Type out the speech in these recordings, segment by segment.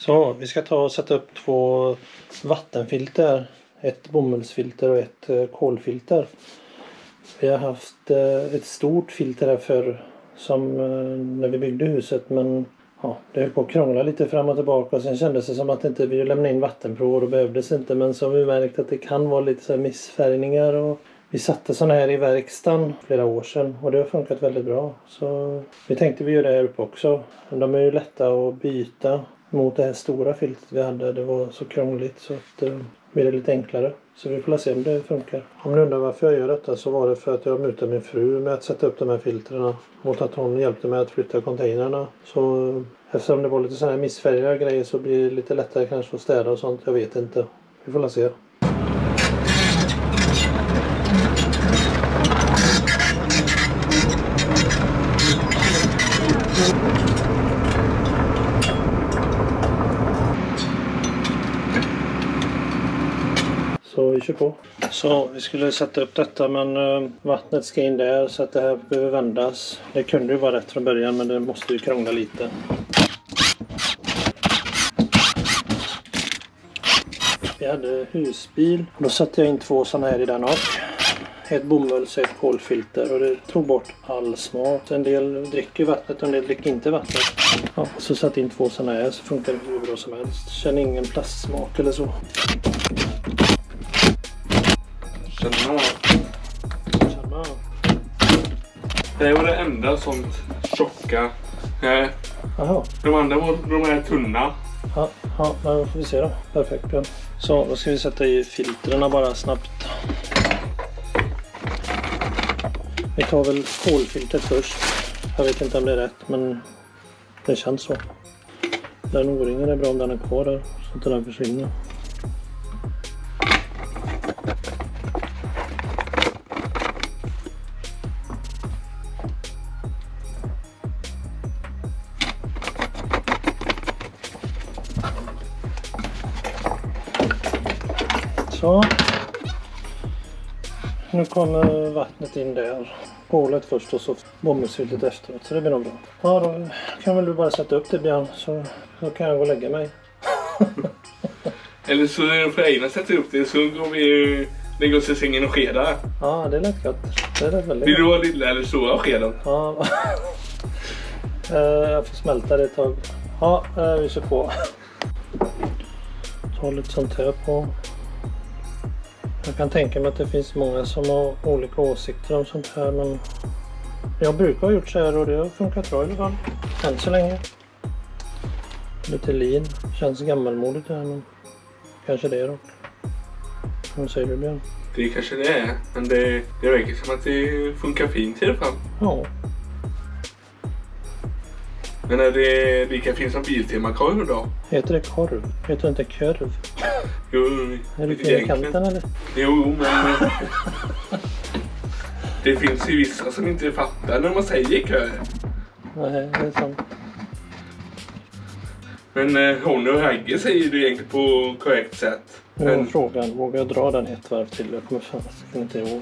Så vi ska ta och sätta upp 2 vattenfilter. Ett bomullsfilter och ett kolfilter. Vi har haft ett stort filter här förr som när vi byggde huset, men ja, det höll på att krångla lite fram och tillbaka. Sen kändes det som att inte vi lämnade in vattenprov och då behövdes inte. Men så har vi märkt att det kan vara lite så här missfärgningar och vi satte sådana här i verkstaden flera år sedan och det har funkat väldigt bra. Så vi tänkte vi gör det här uppe också. De är ju lätta att byta mot det här stora filtret vi hade. Det var så krångligt så att blir det lite enklare. Så vi får se om det funkar. Om ni undrar varför jag gör detta så var det för att jag mutade min fru med att sätta upp de här filtrerna. Mot att hon hjälpte mig att flytta containrarna. Så eftersom det var lite sådana här missfärgade grejer så blir det lite lättare kanske att städa och sånt. Jag vet inte. Vi får se. Så vi kör på. Så vi skulle sätta upp detta men vattnet ska in där så att det här behöver vändas. Det kunde ju vara rätt från början men det måste ju krångla lite. Vi hade husbil. Då satte jag in 2 sådana här i den och ett bomulls och ett kolfilter och det tog bort all smak. En del dricker vattnet och en del dricker inte vattnet. Ja, så satte in 2 sådana här så funkar det hur bra som helst. Känner ingen plastsmak eller så. Känna. Det var det enda sånt tjocka. Aha. De andra var de här tunna. Ja, då får vi se då. Perfekt, Björn. Så, då ska vi sätta i filtrerna bara snabbt. Vi tar väl kolfiltret först. Jag vet inte om det är rätt, men det känns så. Den O-ringen är bra om den är kvar där, så att den försvinner. Så. Nu kommer vattnet in där. Kolet först och så bomullsfiltret efteråt. Så det blir nog bra. Ja, då kan väl du bara sätta upp det, Björn. Så kan jag gå och lägga mig. Eller så får Einar sätta upp det så går vi lägga oss i sängen och skeda. Ja, det är lätt gott. Det är väldigt. Vill du ha lilla eller stora skeden? Ja. Jag får smälta det ett tag. Ja, vi kör på. Ta lite sånt här på. Jag kan tänka mig att det finns många som har olika åsikter om sånt här, men jag brukar ha gjort så här och det har funkat bra i alla fall. Än så länge. Lite lin. Känns gammalmodigt här, men kanske det är dock. Vad säger du, Björn? Det kanske det är, men det verkar som att det funkar fint i alla fall. Ja. Men är det lika fint som Biltema-korv då? Heter det korv? Heter det inte korv? Jo, är det fin i kanten eller? Jo, men det finns ju vissa som inte fattar när man säger korv. Nej, det är sant. Men hon och Hagge säger det egentligen på korrekt sätt. Men frågan, vågar jag dra den ett varv till? Jag kommer fast inte ihåg.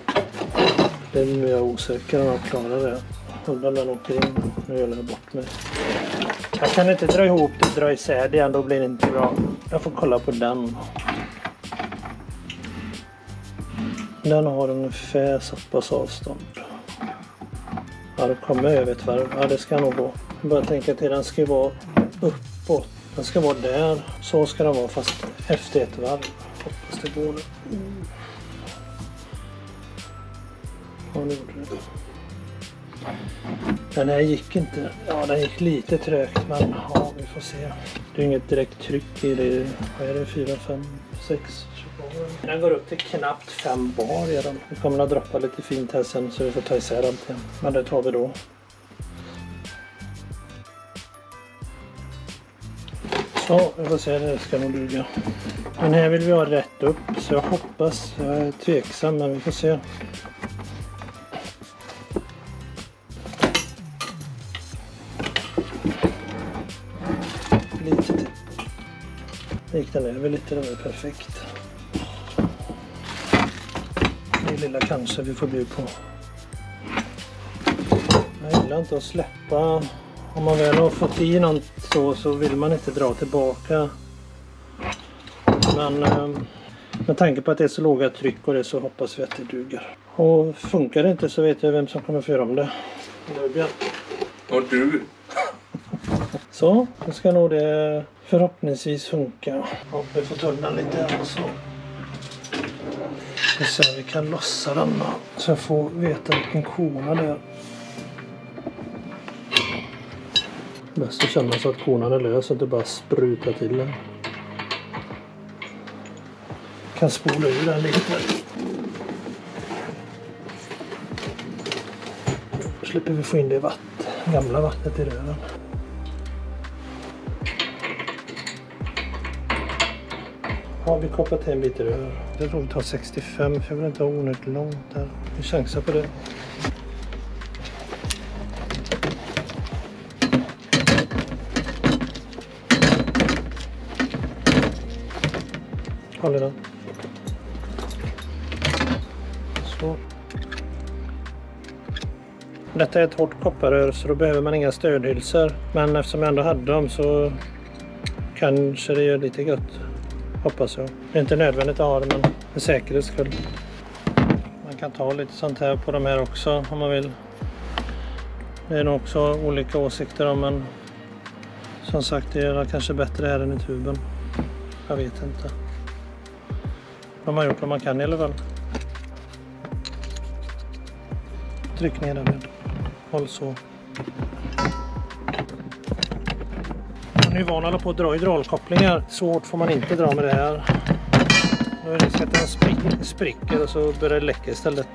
Det är nu jag är osäker om jag klarar det. Undrar om den åker in. Nu gör jag bort mig. Jag kan inte dra ihop det, dra isär det igen, då blir det inte bra. Jag får kolla på den. Den har ungefär så pass avstånd. Ja, det kommer över ett varv. Ja, det ska nog gå. Jag bara tänker att den ska vara uppåt. Den ska vara där. Så ska den vara fast efter ett varv. Hoppas det går. Ja, det gjorde det. Den här gick inte. Ja, den gick lite trögt, men ja, vi får se. Det är inget direkt tryck i det. Vad är det? 4, 5, 6, 20. Den går upp till knappt 5 bar redan. Vi kommer att droppa lite fint här sen så vi får ta isär allt igen. Men det tar vi då. Så, vi får se. Det ska nog duga. Den här vill vi ha rätt upp, så jag hoppas. Jag är tveksam, men vi får se. Lite till. Gick den över lite, det var perfekt. Det lilla kanske vi får bjuda på. Jag gillar inte att släppa om man väl har fått i något så vill man inte dra tillbaka. Men med tanke på att det är så låga tryck och det så hoppas vi att det duger. Och funkar det inte så vet jag vem som kommer få göra om det. Björn. Och du. Så, då ska nog det förhoppningsvis funka. Och vi får tulla lite här och så. Så vi kan lossa denna så jag får veta vilken kona det är. Bäst att känna så att konan är lös så att det bara sprutar till den. Kan spola ur den lite. Då slipper vi få in det gamla vattnet i rören. Ja, vi kopplar till en bit rör. Jag tror vi tar 65 för jag vill inte ha onödigt långt där. Vi chansar på det. Håller den. Så. Detta är ett hårt kopparrör så då behöver man inga stödhylsor. Men eftersom jag ändå hade dem så kanske det gör lite gott. Hoppas jag. Det är inte nödvändigt att ha det men för säkerhets skull. Man kan ta lite sånt här på de här också om man vill. Det är nog också olika åsikter om men som sagt det är kanske bättre här än i tuben. Jag vet inte. De har gjort vad man kan i alla fall. Tryck ner den. Håll så. Man är ju van på att dra hydraulkopplingar. Så hårt får man inte dra med det här. Nu är det så att den spricker och så börjar det läcka istället.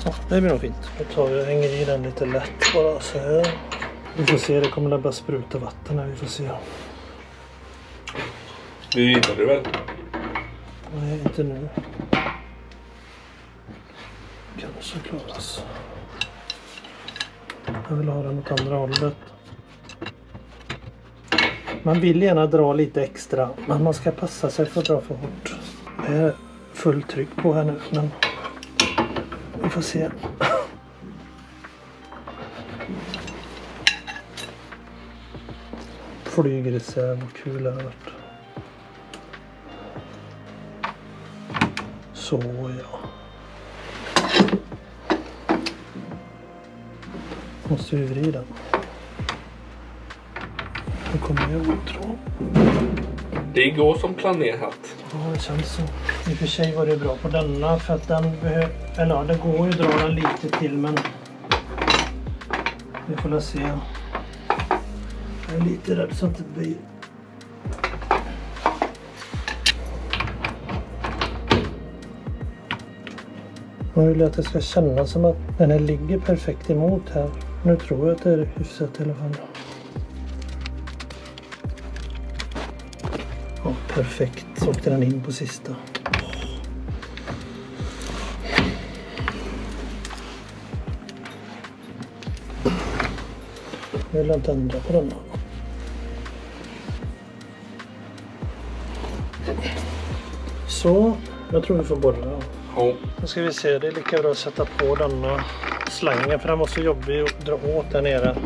Ja, det blir nog fint. Nu tar jag hänger i den lite lätt bara så här. Vi får se, det kommer att bara spruta vatten här. Vi får se. Det gillar du väl? Nej, inte nu. Kanske klaras. Jag vill ha den åt andra hållet. Man vill gärna dra lite extra. Men man ska passa sig för att dra för hårt. Det är fullt tryck på här nu. Men vi får se. Flyger isär. Vad kul det har varit. Så ja. Måste vi vrida. Nu kommer jag åtrå. Det går som planerat. Ja, det känns så. I och för sig var det bra på denna för att den behöver... Eller ja, det går ju att dra den lite till men... Vi får se. Jag är lite rädd så att det blir... Jag vill att det ska kännas som att den här ligger perfekt emot här. Nu tror jag att det är hyfsat i alla fall. Ja, perfekt. Så åkte den in på sista. Jag vill inte ändra på den. Så, jag tror vi får borra. Ja. Nu ska vi se, det är lika bra att sätta på denna slangen för den var så jobbig att dra åt där nere.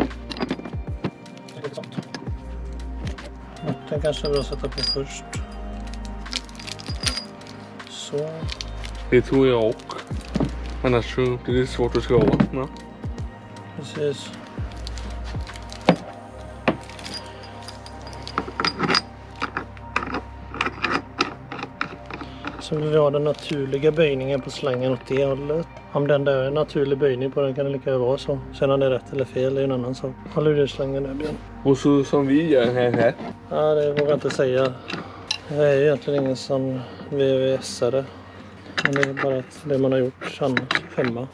Den kanske är bra att sätta på först. Så. Det tror jag också. Annars så blir det svårt att skrava. Ja. Precis. Så vi har den naturliga böjningen på slangen åt det hållet. Om den där är en naturlig böjning på den kan det lika vara så. Sen om det är rätt eller fel är en annan sak. Håller du slangen där, Björn? Och så som vi gör här. Ja, det vågar jag inte säga. Jag är egentligen ingen sån VVS-are. Men det är bara det man har gjort hemma.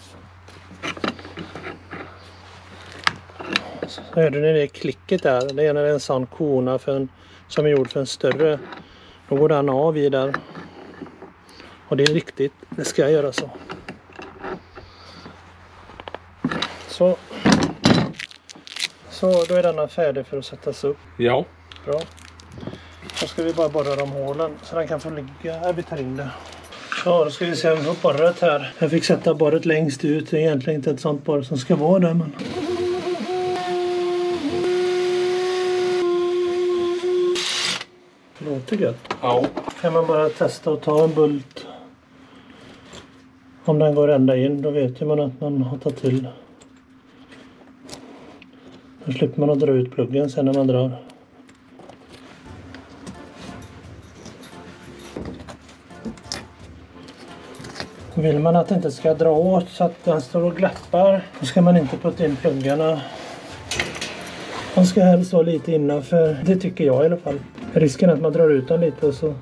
Så hör du när det är klicket där. Det är när det är en sån kona som är gjord för en större. Då går den av i där. Och det är riktigt. Det ska jag göra så. Så då är denna färdig för att sättas upp. Ja. Bra. Då ska vi bara borra de hålen så den kan få ligga. Här vi tar in det. Ja, då ska vi se om vi får borret här. Jag fick sätta borret längst ut. Det är egentligen inte ett sånt borr som ska vara där. Men... Låter gött. Ja. Kan man bara testa att ta en bult. Om den går ända in, då vet ju man att man har tagit till. Då slipper man att dra ut pluggen sen när man drar. Vill man att det inte ska dra åt så att den står och glappar, då ska man inte putta in pluggarna. De ska helst vara lite innanför, det tycker jag i alla fall. Risken är att man drar ut den lite och så.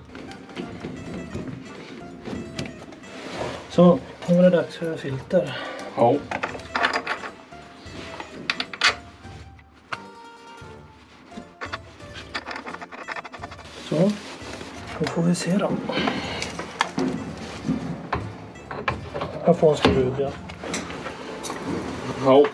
Så, nu var det dags för filter. Ja. Så, då får vi se då. Jag får en skruv, ja. Ja.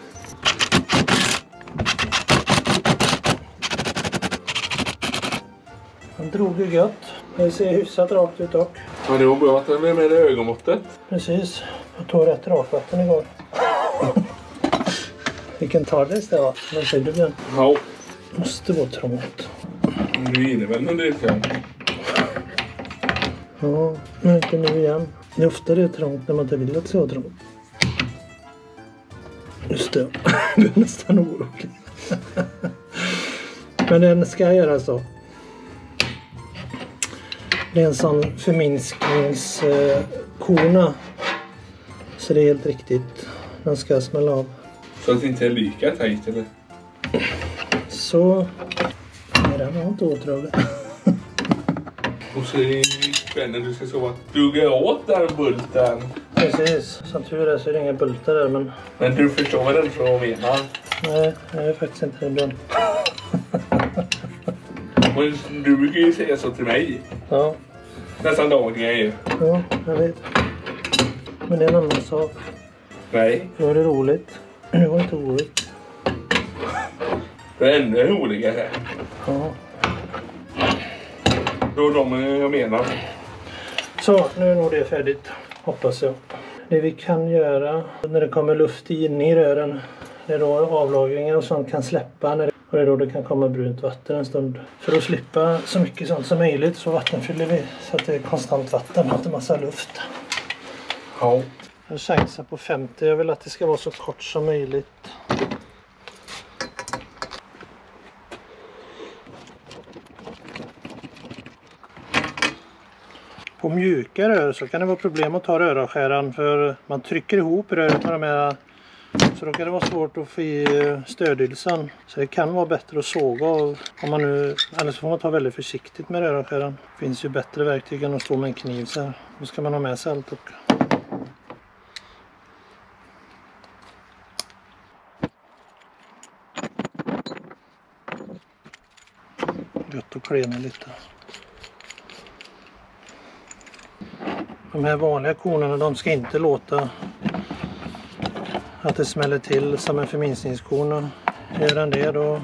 Han drog ju gött. Det ser hyfsat rakt ut dock. Ja, det var bra att den är med i ögonmåttet. Precis. Jag tog rätt rakvatten igår. Vilken tardis det var. Men säger du den? Ja. Måste vara trångt. Du är inne väl en del kan. Ja, men inte nu igen. Det är ofta det är trångt när man inte vill att det ska vara trångt. Just det. Jag blir nästan orolig. Men den ska göra så. Det är en sån förminskningskona. Så det är helt riktigt. Den ska smälla av. Så att det inte är lika tajt eller? Så. Nej, den var inte åtdragen. Och så är det spännande du ska sova. Dugga åt den bulten. Precis. Som tur är så är det inga bultar där. Men du förstår vad den från menar. nej, jag är faktiskt inte det ibland. Men du brukar ju säga så till mig. Ja. Nästan dagligen ju. Ja, jag vet. Men det är en annan sak. Nej. Då är det roligt. Det var inte roligt. Det är ännu roligare. Ja. Då är de jag menar. Så, nu är nog det färdigt. Hoppas jag. Det vi kan göra när det kommer luft in i rören. Det är då avlagringar och sånt kan släppa. Och det är då det kan komma brunt vatten en stund. För att slippa så mycket sånt som möjligt så vattenfyller vi. Så att det är konstant vatten och inte massa luft. Ja. Jag chansar på 50. Jag vill att det ska vara så kort som möjligt. På mjuka rör så kan det vara problem att ta röravskäran för man trycker ihop röret med de här, så då kan det vara svårt att få i stödylsan. Så det kan vara bättre att såga om man nu, eller så får man ta väldigt försiktigt med röravskäran. Det finns ju bättre verktyg än att stå med en kniv så här. Då ska man ha med sig allt och gött och klena lite. De här vanliga konerna, de ska inte låta att det smäller till som en förminskningskona. Gör den det då...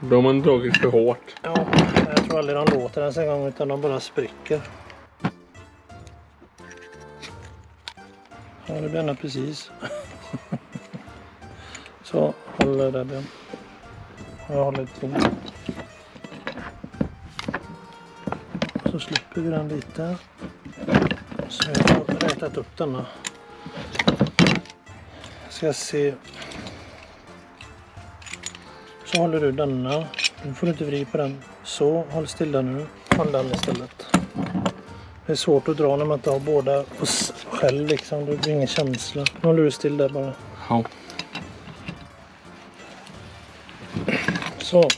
Då har man dragit för hårt. Ja, jag tror aldrig de låter ens en gång utan de bara spricker. Ja, det blir ändå precis. Så, håller det där. Jag håller till. Så slipper vi den lite. Så jag har rätat upp denna. Ska jag se. Så håller du denna. Nu får du inte vrida på den. Så, håll stilla nu. Håll den istället. Det är svårt att dra när man inte har båda på själv liksom. Det blir ingen känsla. Nu håller du still där bara. Ja. Så.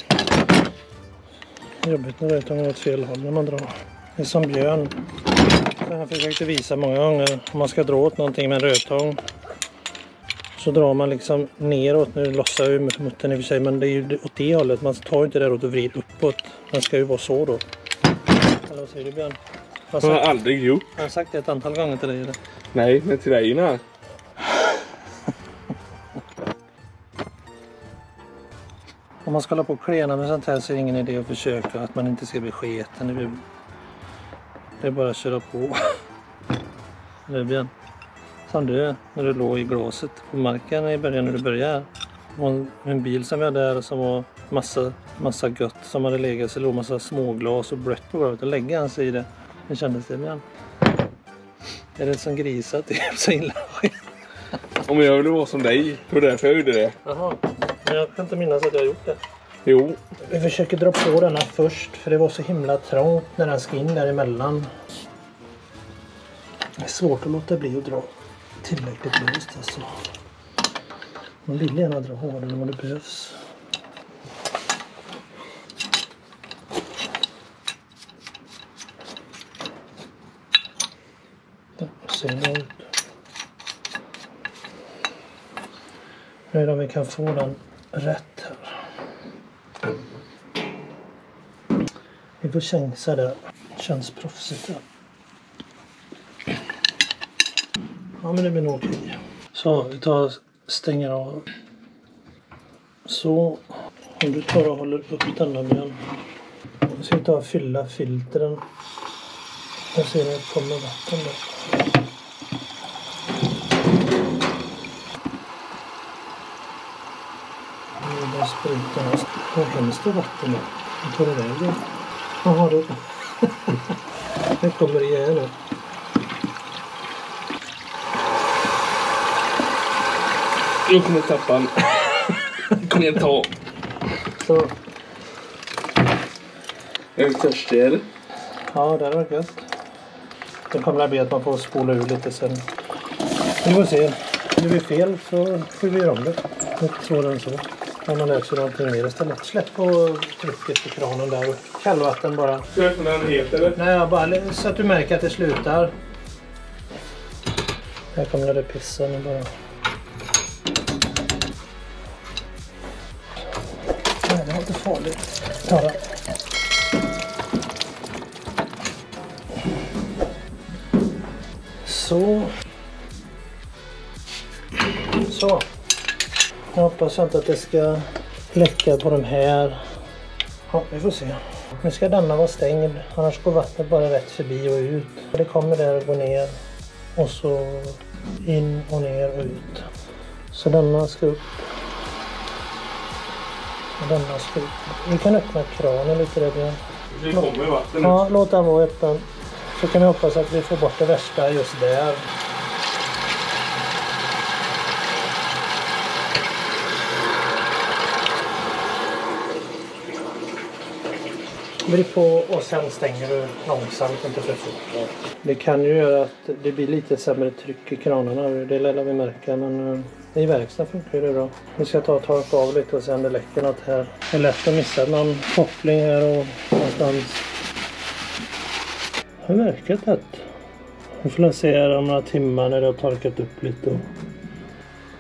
Jobbigt när det är åt fel håll när man drar. Det är som Björn. Jag försökte visa många gånger. Om man ska dra åt någonting med en rödtång. Så drar man liksom neråt. Nu lossar ju muttern i och för sig. Men det är ju åt det hållet. Man tar ju inte det åt och vrid uppåt. Den ska ju vara så då. Eller vad säger du Björn? Jag har aldrig gjort. Jag har sagt det ett antal gånger till dig eller? Nej, men till dig när. Om man ska hålla på och klena med sånt här så är det ingen idé att försöka. Att man inte ska bli sketen. Det är bara att köra på. Det är Björn. Som du när du låg i glaset på marken i början när du började. Och en bil som vi hade där som var massa gött som hade legat, så låg massa småglas och blött på golvet och lägga hans i det. Hur kändes det med han? Är det som grisat? Det är så illa. Om jag ville vara som dig, det var därför jag gjorde det. Jaha, men jag kan inte minnas att jag har gjort det. Jo. Vi försöker dra på denna först, för det var så himla trångt när den ska in däremellan. Det är svårt att låta bli att dra tillräckligt löst alltså. Man vill gärna dra hårdare än vad det behövs. Där ser det ut. Nu är det om vi kan få den rätt här. Vi får chansa där. Känns proffsigt där. Ja, men det blir nog okej. Så vi tar stänger av. Så om du tar och håller upp denna igen. Så ska vi ta och fylla filtren. Jag ser att det kommer vatten där. Nu bara sprutar här. Vad hemskt det vatten nu. Jag tar det vägen. Jaha då. Det kommer igen nu. Jag kommer tappa den. Kom igen, ta. Så. Är du törstig eller? Ja, det var gött. Det kommer att bli att man får spola ur lite sen. Vi får se. Om det blir fel så får vi göra om det. Inte svårare än så. Om man läser någonting mer istället. Släpp på trycket i kranen där. Kallvatten bara. Ska jag öppna den helt eller? Nej, bara så att du märker att det slutar. Här kommer det pissa nu bara. Nej, det var inte farligt. Ta det. Så. Jag hoppas inte att det ska läcka på de här. Ja, vi får se. Nu ska denna vara stängd. Annars går vattnet bara rätt förbi och ut. Det kommer där och går ner. Och så in och ner och ut. Så denna ska upp. Och denna ska upp. Vi kan öppna kranen lite där. Det kommer vatten nu. Ja, låt den vara öppen. Så kan vi hoppas att vi får bort det värsta just där. Vrid på och sen stänger du långsamt, inte för fort. Det kan ju göra att det blir lite sämre tryck i kranarna. Det lär vi märka, men i verkstaden funkar det bra. Vi ska ta och torka av lite och sen det läcker något här. Det är lätt att missa någon koppling här och någonstans. Det verkar tätt. Vi får se här om några timmar när det har torkat upp lite.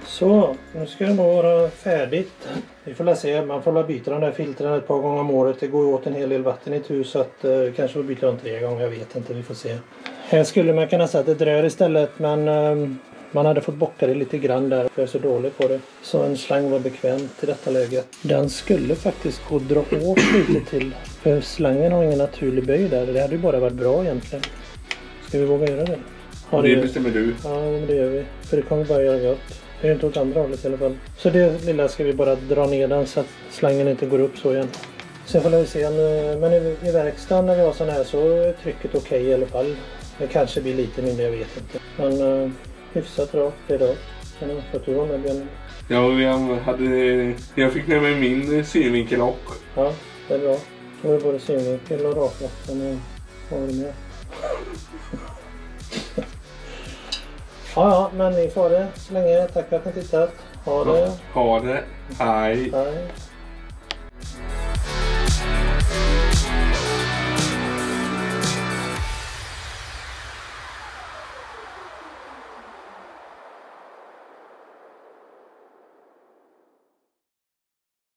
Så, nu ska det nog vara färdigt. Vi får se, man får byta de där filtrarna ett par gånger om året. Det går åt en hel del vatten i ett hus, så att kanske får byta dem 3 gånger, jag vet inte, vi får se. Här skulle man kunna säga att det dröjer istället, men man hade fått bocka det lite grann där, för jag är så dålig på det. Så en slang var bekvämt i detta läget. Den skulle faktiskt gå att dra åt lite till, för slangen har ingen naturlig böj där. Det hade ju bara varit bra egentligen. Ska vi våga göra det? Ja, det bestämmer du. Ja, men det gör vi. För det kommer bara göra gott. Det är inte åt andra hållet i alla fall. Så det lilla ska vi bara dra ner den så att slangen inte går upp så igen. Sen får vi se, men i verkstaden när vi har sån här så är trycket okej i alla fall. Det kanske blir lite mindre, jag vet inte. Men hyfsat rakt idag. Kan jag få att du var med, Björn? Ja, jag fick med mig min synvinkellock. Ja, det är bra. Nu är det både synvinkel och rakvatten och vad är det mer? Ja, men ni får det så länge. Tack för att ni tittat. Ha det. Ha det. Hej. Hej.